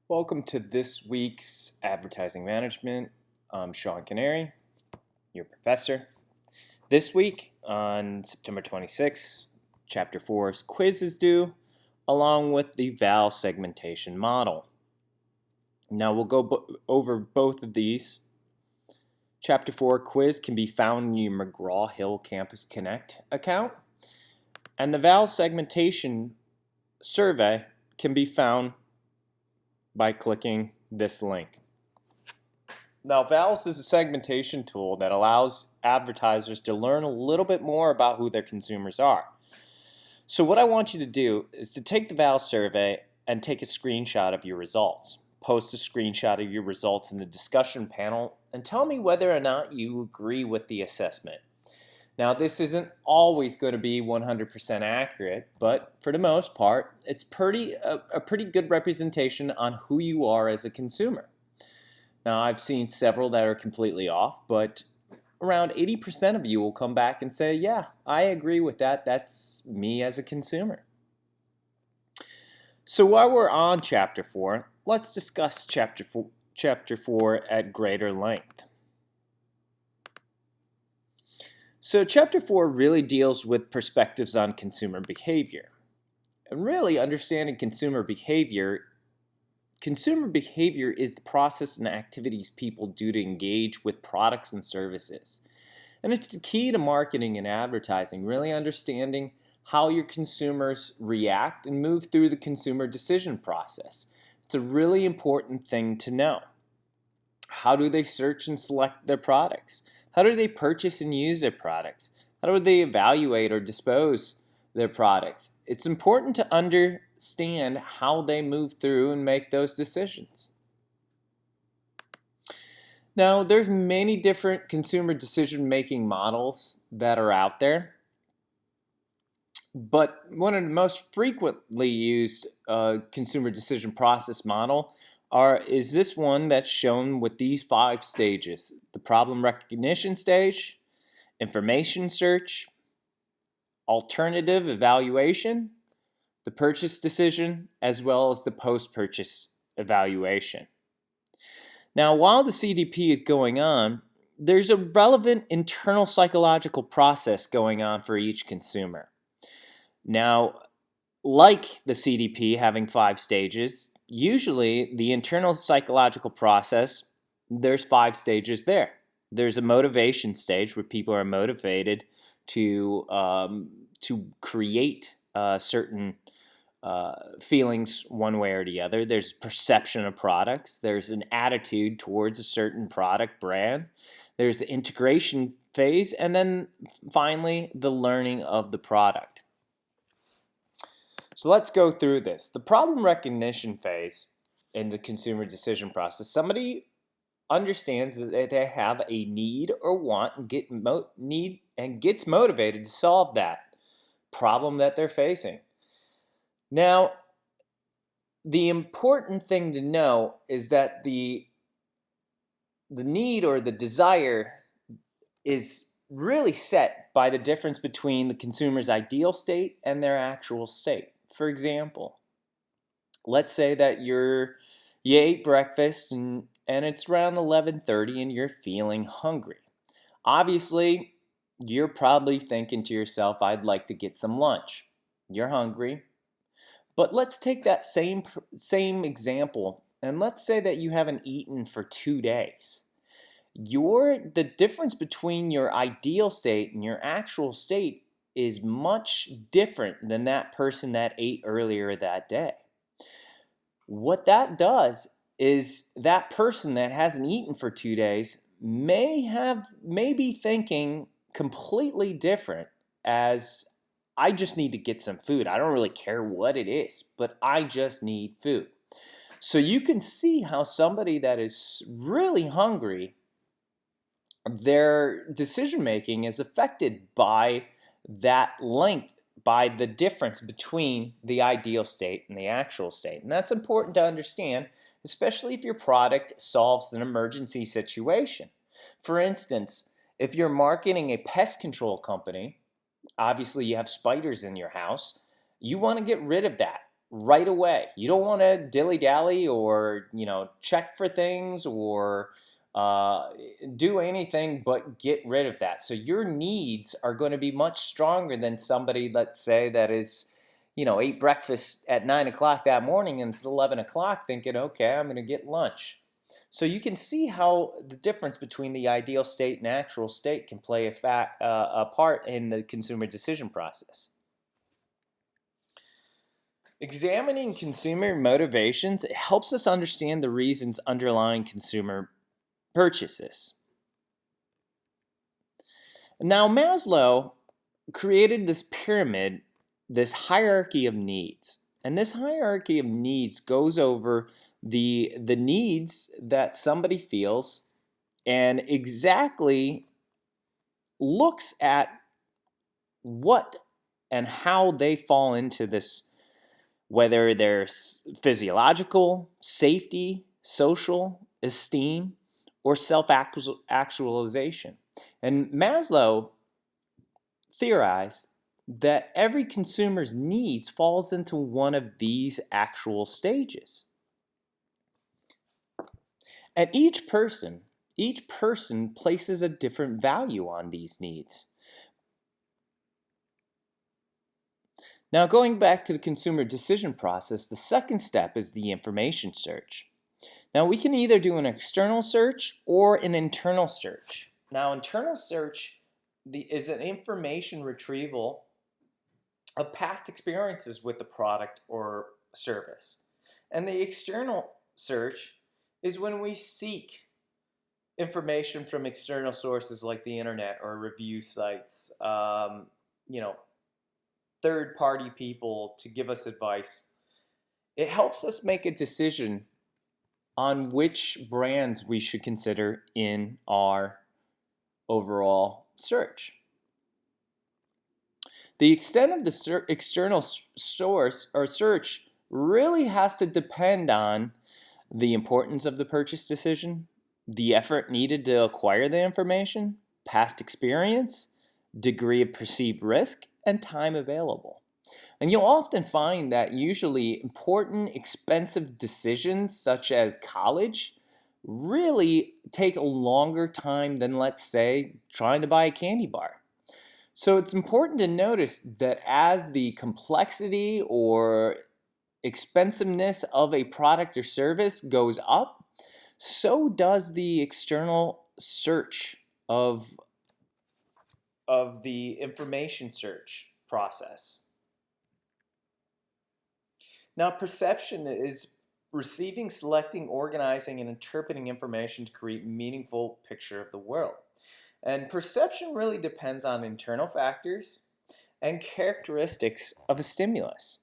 Welcome to this week's Advertising Management. I'm Sean Canary, your professor. This week, on September 26th, Chapter 4's quiz is due, along with the VOC segmentation model. Now we'll go over both of these. Chapter 4 quiz can be found in your McGraw-Hill Campus Connect account, and the VOC segmentation survey can be found by clicking this link. Now, VOC is a segmentation tool that allows advertisers to learn a little bit more about who their consumers are. So what I want you to do is to take the VOC survey and take a screenshot of your results. Post a screenshot of your results in the discussion panel and tell me whether or not you agree with the assessment. Now, this isn't always going to be 100% accurate, but for the most part, it's a pretty good representation on who you are as a consumer. Now, I've seen several that are completely off, but around 80% of you will come back and say, yeah, I agree with that. That's me as a consumer. So while we're on Chapter 4, let's discuss Chapter 4 at greater length. So Chapter 4 really deals with perspectives on consumer behavior. And really understanding consumer behavior is the process and activities people do to engage with products and services. And it's the key to marketing and advertising, really understanding how your consumers react and move through the consumer decision process. It's a really important thing to know. How do they search and select their products? How do they purchase and use their products? How do they evaluate or dispose their products? It's important to understand how they move through and make those decisions. Now, there's many different consumer decision-making models that are out there, but one of the most frequently used consumer decision process model is this one that's shown with these 5 stages: the problem recognition stage, information search, alternative evaluation, the purchase decision, as well as the post-purchase evaluation. Now, while the CDP is going on, there's a relevant internal psychological process going on for each consumer. Now, like the CDP having 5 stages, usually the internal psychological process, there's 5 stages there. There's a motivation stage where people are motivated to create certain feelings one way or the other. There's perception of products. There's an attitude towards a certain product brand. There's the integration phase, and then finally the learning of the product. So let's go through this. The problem recognition phase in the consumer decision process, somebody understands that they have a need or want and gets motivated to solve that problem that they're facing. Now, the important thing to know is that the need or the desire is really set by the difference between the consumer's ideal state and their actual state. For example, let's say that you ate breakfast and it's around 11:30 and you're feeling hungry. Obviously, you're probably thinking to yourself, I'd like to get some lunch. You're hungry. But let's take that same example and let's say that you haven't eaten for 2 days. The difference between your ideal state and your actual state is much different than that person that ate earlier that day. What that does is that person that hasn't eaten for 2 days may be thinking completely different as, I just need to get some food. I don't really care what it is, but I just need food. So you can see how somebody that is really hungry, their decision making is affected by that length, by the difference between the ideal state and the actual state. And that's important to understand, especially if your product solves an emergency situation. For instance, if you're marketing a pest control company, obviously you have spiders in your house, you want to get rid of that. right away. You don't want to dilly-dally or, check for things or uh, do anything but get rid of that. So your needs are going to be much stronger than somebody, let's say, that is, ate breakfast at 9 o'clock that morning and it's 11 o'clock thinking, okay, I'm going to get lunch. So you can see how the difference between the ideal state and actual state can play a part in the consumer decision process. Examining consumer motivations helps us understand the reasons underlying consumer purchases. Now, Maslow created this pyramid, this hierarchy of needs. And this hierarchy of needs goes over the needs that somebody feels and exactly looks at what and how they fall into this, whether they're physiological, safety, social, esteem, or self-actualization. And Maslow theorized that every consumer's needs falls into one of these actual stages. And each person places a different value on these needs. Now, going back to the consumer decision process, the second step is the information search. Now, we can either do an external search or an internal search. Now, internal search is an information retrieval of past experiences with the product or service. And the external search is when we seek information from external sources like the internet or review sites, third-party people to give us advice. It helps us make a decision on which brands we should consider in our overall search. The extent of the external source or search really has to depend on the importance of the purchase decision, the effort needed to acquire the information, past experience, degree of perceived risk, and time available. And you'll often find that usually important, expensive decisions such as college really take a longer time than, let's say, trying to buy a candy bar. So it's important to notice that as the complexity or expensiveness of a product or service goes up, so does the external search of the information search process. Now, perception is receiving, selecting, organizing, and interpreting information to create a meaningful picture of the world. And perception really depends on internal factors and characteristics of a stimulus.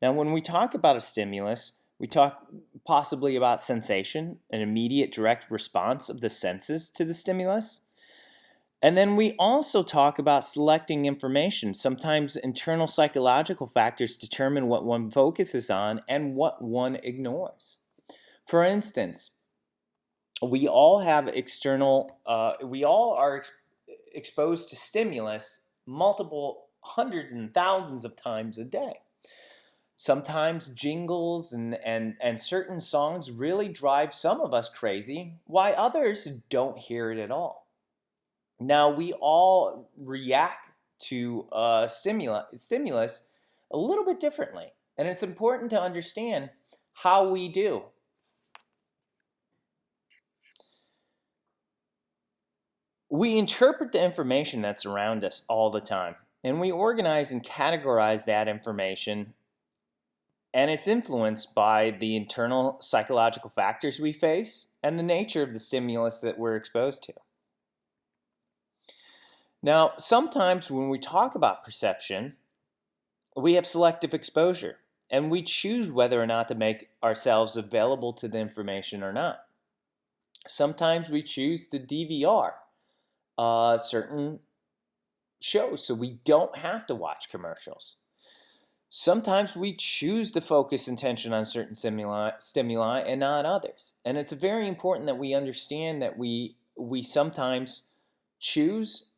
Now, when we talk about a stimulus, we talk possibly about sensation, an immediate direct response of the senses to the stimulus. And then we also talk about selecting information. Sometimes internal psychological factors determine what one focuses on and what one ignores. For instance, we all have we all are exposed to stimulus multiple hundreds and thousands of times a day. Sometimes jingles and certain songs really drive some of us crazy, while others don't hear it at all. Now, we all react to stimulus a little bit differently, and it's important to understand how we do. We interpret the information that's around us all the time, and we organize and categorize that information, and it's influenced by the internal psychological factors we face and the nature of the stimulus that we're exposed to. Now, sometimes when we talk about perception, we have selective exposure, and we choose whether or not to make ourselves available to the information or not. Sometimes we choose to DVR certain shows so we don't have to watch commercials. Sometimes we choose to focus attention on certain stimuli and not others. And it's very important that we understand that we sometimes choose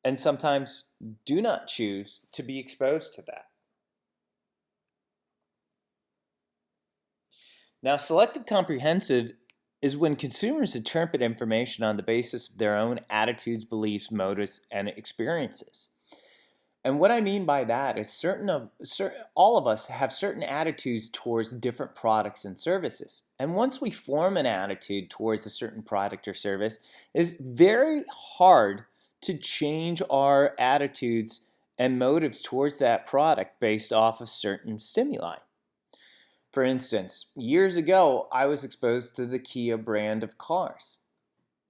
and sometimes do not choose to be exposed to that. Now, selective comprehensive is when consumers interpret information on the basis of their own attitudes, beliefs, motives, and experiences. And what I mean by that is all of us have certain attitudes towards different products and services. And once we form an attitude towards a certain product or service, it's very hard to change our attitudes and motives towards that product based off of certain stimuli. For instance, years ago, I was exposed to the Kia brand of cars.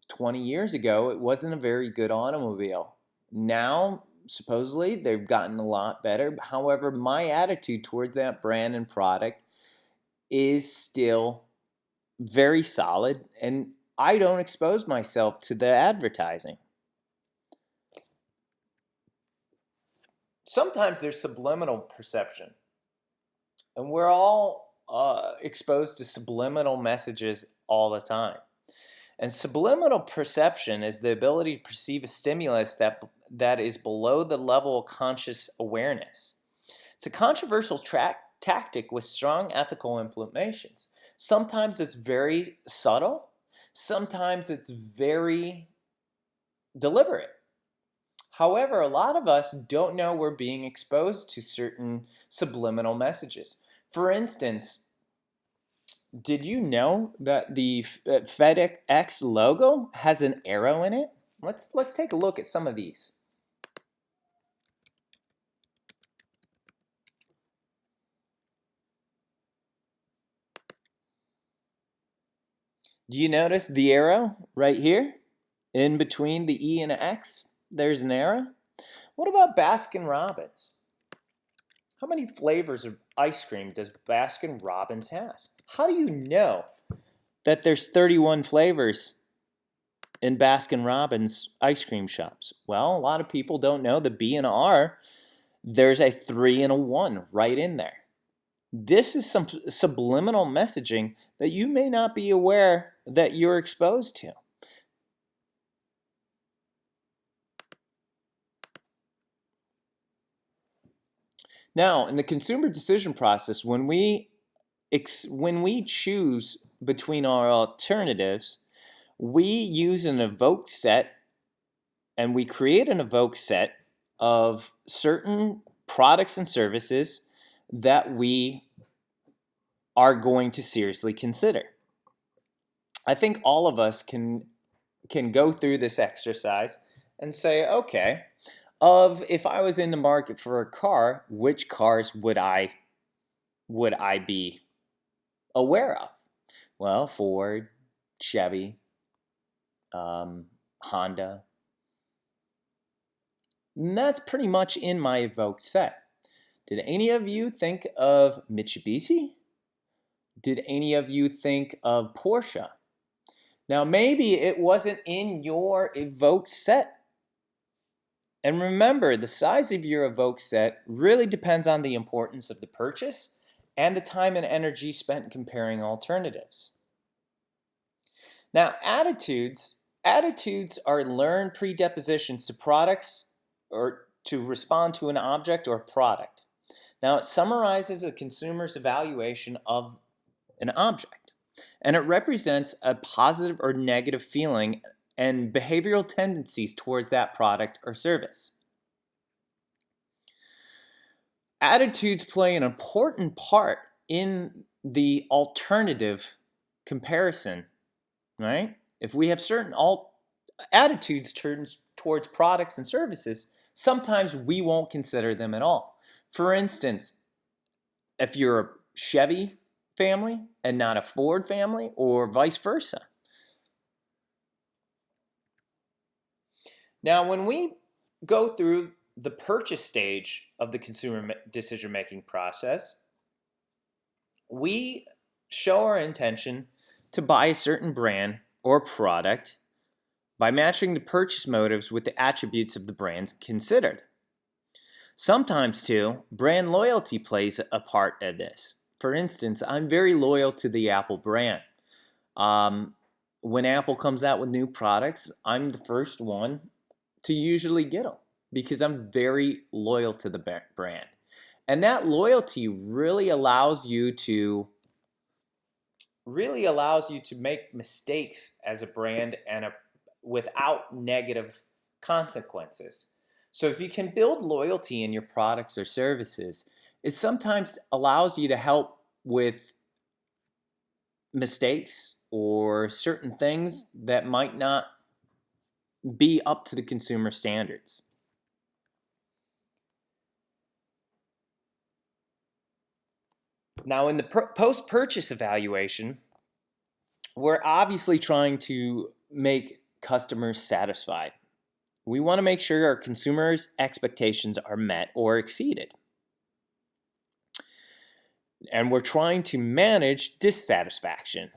20 years ago, it wasn't a very good automobile. Now, supposedly, they've gotten a lot better. However, my attitude towards that brand and product is still very solid, and I don't expose myself to the advertising. Sometimes there's subliminal perception, and we're all exposed to subliminal messages all the time. And subliminal perception is the ability to perceive a stimulus that is below the level of conscious awareness. It's a controversial tactic with strong ethical implications. Sometimes it's very subtle, sometimes it's very deliberate. However, a lot of us don't know we're being exposed to certain subliminal messages. For instance, did you know that the FedEx logo has an arrow in it? Let's take a look at some of these. Do you notice the arrow right here? In between the E and the X, there's an arrow. What about Baskin-Robbins? How many flavors of ice cream does Baskin-Robbins have? How do you know that there's 31 flavors in Baskin-Robbins ice cream shops? Well, a lot of people don't know the B and R. There's a 3 and a 1 right in there. This is some subliminal messaging that you may not be aware that you're exposed to. Now, in the consumer decision process, when we choose between our alternatives, we use an VOC set, and we create an VOC set of certain products and services that we are going to seriously consider. I think all of us can go through this exercise and say, okay, if I was in the market for a car, which cars would I be aware of? Well, Ford, Chevy, Honda. And that's pretty much in my VOC set. Did any of you think of Mitsubishi? Did any of you think of Porsche? Now, maybe it wasn't in your VOC set. And remember, the size of your VOC set really depends on the importance of the purchase and the time and energy spent comparing alternatives. Now, attitudes are learned predispositions to products or to respond to an object or product. Now, it summarizes a consumer's evaluation of an object, and it represents a positive or negative feeling and behavioral tendencies towards that product or service. Attitudes play an important part in the alternative comparison, right? If we have certain attitudes towards products and services, sometimes we won't consider them at all. For instance, if you're a Chevy family and not a Ford family, or vice versa. Now, when we go through the purchase stage of the consumer decision-making process, we show our intention to buy a certain brand or product by matching the purchase motives with the attributes of the brands considered. Sometimes, too, brand loyalty plays a part of this. For instance, I'm very loyal to the Apple brand. When Apple comes out with new products, I'm the first one to usually get them because I'm very loyal to the brand. And that loyalty really allows you to really allows you to make mistakes as a brand without negative consequences. So if you can build loyalty in your products or services, it sometimes allows you to help with mistakes or certain things that might not be up to the consumer standards. Now, in the post-purchase evaluation, we're obviously trying to make customers satisfied. We want to make sure our consumers' expectations are met or exceeded. And we're trying to manage dissatisfaction.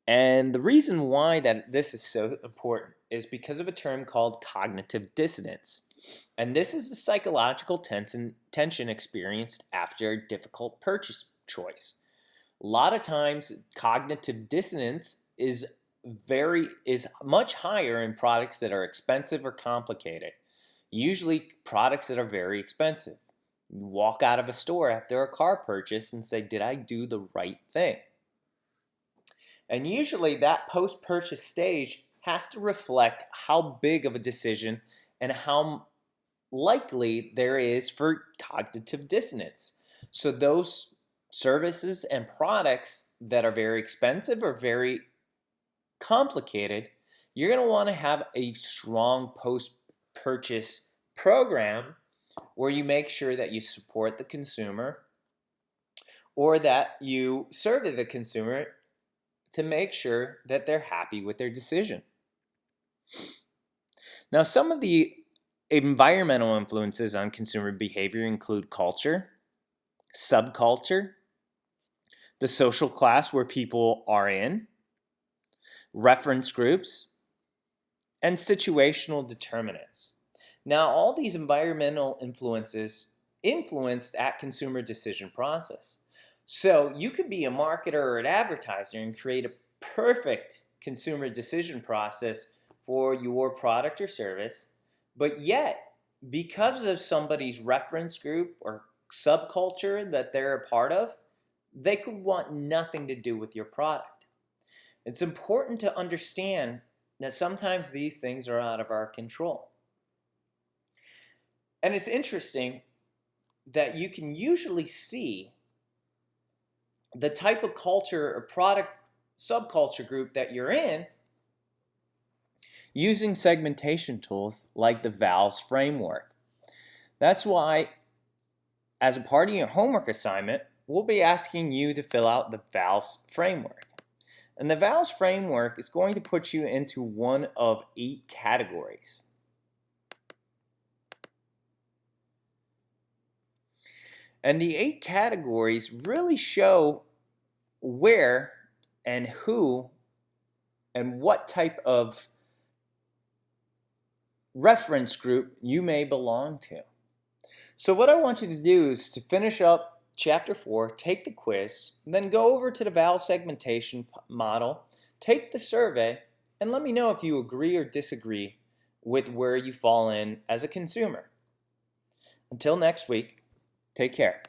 And the reason why this is so important is because of a term called cognitive dissonance. And this is the psychological tension experienced after a difficult purchase choice. A lot of times, cognitive dissonance is much higher in products that are expensive or complicated. Usually products that are very expensive. You walk out of a store after a car purchase and say, did I do the right thing? And usually that post-purchase stage has to reflect how big of a decision and how likely there is for cognitive dissonance. So those services and products that are very expensive or very complicated, you're going to want to have a strong post-purchase program where you make sure that you support the consumer or that you survey the consumer to make sure that they're happy with their decision. Now, some of the environmental influences on consumer behavior include culture, subculture, the social class where people are in, reference groups, and situational determinants. Now, all these environmental influences influence that consumer decision process. So you could be a marketer or an advertiser and create a perfect consumer decision process for your product or service, but yet, because of somebody's reference group or subculture that they're a part of, they could want nothing to do with your product. It's important to understand that sometimes these things are out of our control. And it's interesting that you can usually see the type of culture or product subculture group that you're in using segmentation tools like the VOC framework. That's why, as a part of your homework assignment, we'll be asking you to fill out the VOC framework. And the VOC framework is going to put you into one of 8 categories. And the 8 categories really show where and who and what type of reference group you may belong to. So what I want you to do is to finish up Chapter 4, take the quiz, then go over to the VOC segmentation model, take the survey, and let me know if you agree or disagree with where you fall in as a consumer. Until next week, take care.